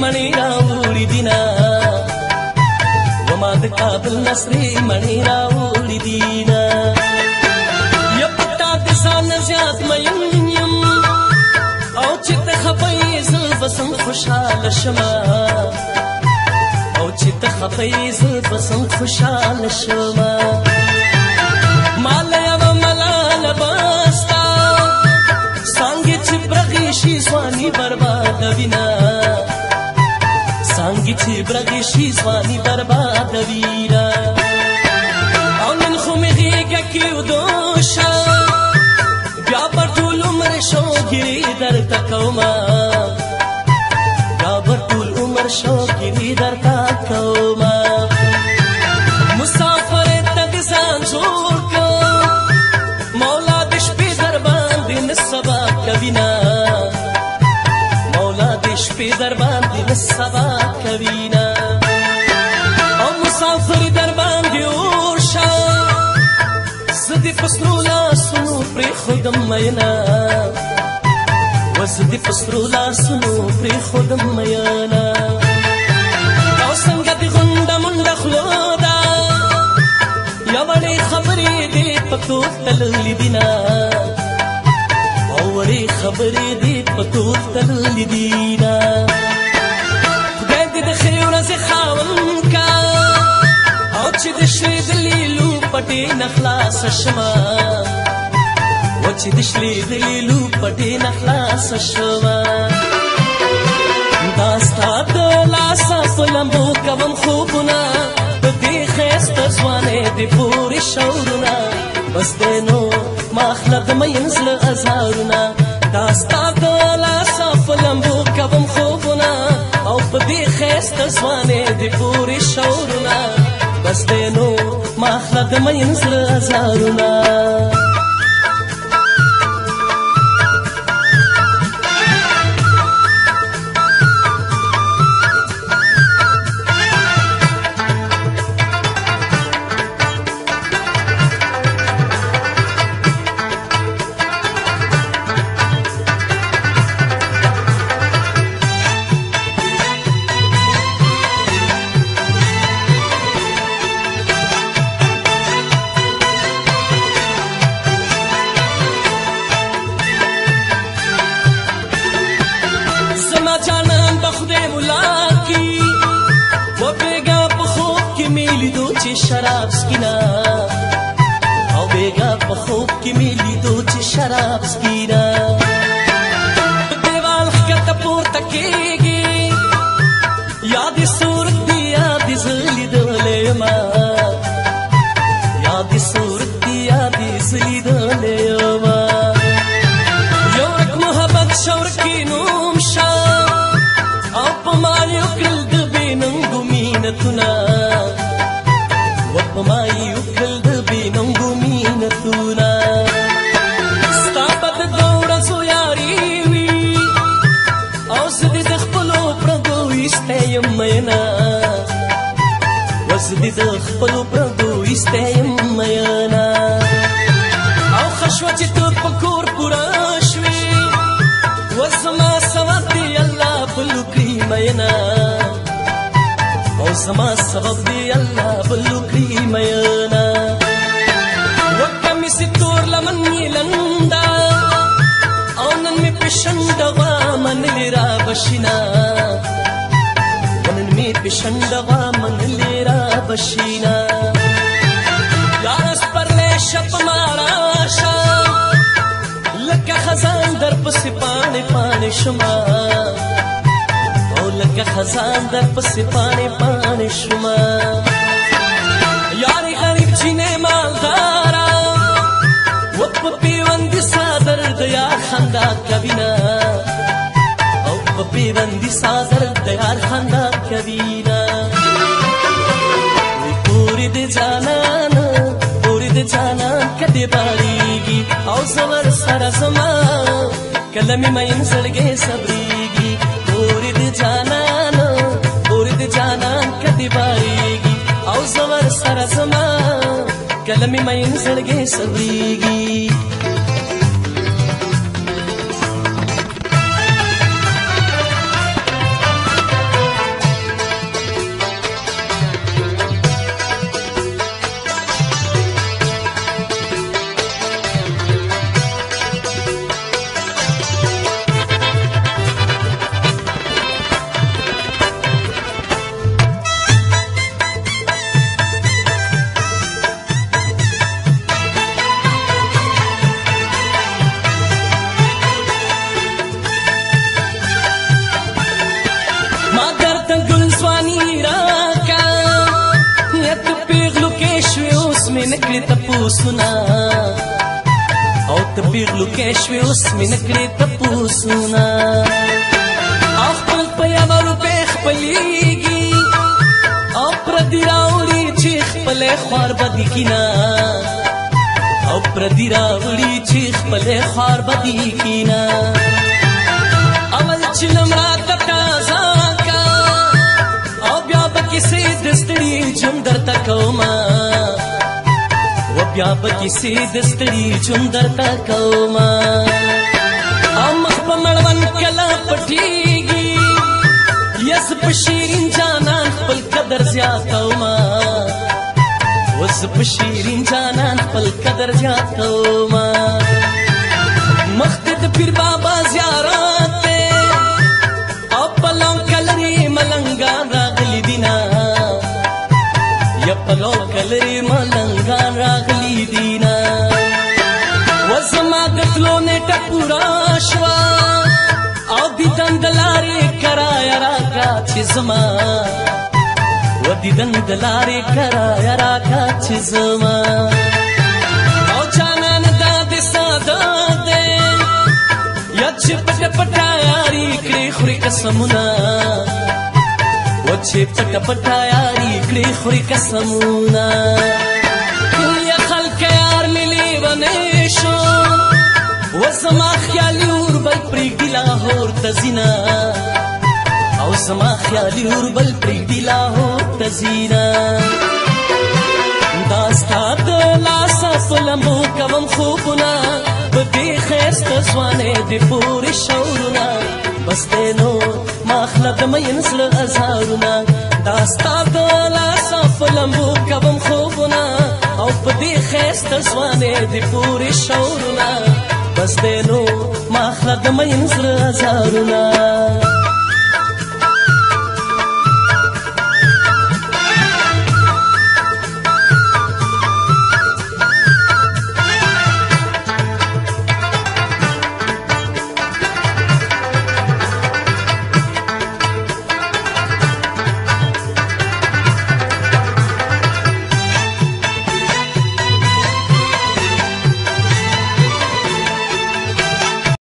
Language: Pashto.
मणि राउड़ी दिना वमाद काबल नसरी मणि राउड़ी दिना या पता दिसान ज्याद मयम औ चित खफैज बसम खुशाल शमा औ चित खफैज बसम खुशाल शमा मालया व मलाल बस्ता सांगे चिब्रगीशी स्वानी बर्बाद विना सांगे चिब्रगीशी स्वानी बर्बाद वीरा औनन खुमिगीगा किव दोषा ब्याबर टूल उम्र शोगिरी दर तकौमा ब्याबर टूल उम्र शोगिरी दर तकौमा मुसाफर तगजान जोड़का मौला दिश पे दरबान दिन सबा कविना मौला दिश पे दरबान दिन सबा कविना और मुसाफिर दरबान दियोशा सदी पसरूला सुनो प्रे खुदम मयना वसदी पसरूला सुनो प्रे खुदम मयना और संगत गुंडा मुंडा खलोदा या बड़े खबरी दे पतो तलली दिना औरे खबरी दे पतो तलली दिना गैद खैर से खावन का औच दशली दलीलू पटे नखलास शमा औच दशली दलीलू पटे नखलास शमा दास्ता दलासा फलम्बो कवम खूबना خيست زواني دي بوري شورنا بس دينو ما خلق ما ينزل أزهارنا داستار دولا صف لمبو كبم خوبنا أو بدي خيست زواني دي بوري شورنا بس دينو ما خلق ما ينزل أزهارنا शराब स्किना औ बेगा पखोब की मिली दो ची शराब स्किना देवाल खत पोर तकेगी याद सूरत दी याद जली दोले मा याद सूरत दी याद जली दोले मा योरक मोहब्बत शौर की नूमशा आप मायो किल दबेनं गुमीनतुना وما يوكل دبين غمينتنا استعبد الدورة سياريوي أوسدي تخبلو برضو يستيمينا وسدي تخبلو برضو يستيمينا أو خشوة تبكور براشوي وزما سواتي الله بلو كريمينا وزما سبب دي الله بلو كريمينا وكمي ستور لمن يلندا أونن مي بشندا ومن لرا بشنا ونن مي بشندا ومن لرا بشنا يا اسپر لے شپ ماراشا لکا خزان در پس پانی پانی شما لکه خزان در پس پانی پانی شما یاری غریب چینه مالدارا و پیوندی سادر دیار خندا کبینا او پیوندی سادر دیار خندا کبینا پوری دی جانان کدی باریگی او زور سر زما کلمی مین زلگی صبریگی پوری دی جانان کدی باریگی او زور سر زما کلمی مین زلگی صبریگی کړې تپوسونه او ته پیغلو کې شوې اوس مې نه کړې تپوسونه او خپل په یوه روپۍ خپلېږي او پردي راوړي چې خپلې خوار بدي کینه او پردي راوړي چې خپلې خوار بدي کینه اول چلم راته تازه کا او بیا به کیسې د ستړي ژوند درته کومه و بیا به کیسې د ستړي ژوند درته کومه او مخ په مړوند کله پټېږي یس په شیرین جانان خپل قدر زیاتومه وس په شیرین جانان خپل قدر زیاتومه مخ ته د پیر بابا زیارت او پلو کلري ملنګان راغلي دینا یا پلو کلري ملنګان راغلي دینا وزما د تلو نیټه پورا شوا او دیدن د لارې کرایا راکا چې زما و دیدن د لارې کرایا راکا چې زما او جانان دا د ساده دی یا چې پټ پټا یاري کړې خوري قسمونه و چې پټ پټا یاري کړې خوري قسمونه یا خلک یار ملي ونه شو و زما خیالي اوربل پرېږدي لاهور ته ځینه او زما خیالي اوربل پرېږدي لاهور ته ځینه دا ستا د لاسه په لمبو کوم خوبونه په دې ښایسته ځوانۍ د پورې شورونه بس دی نو ما اخله د مین زړه ازارونه دا ستا د لاسه په لمبو کوم خوبونه او په دې ښایسته ځوانۍ د پورې شورونه بس دی نو ما اخله د مین زړه ازارونه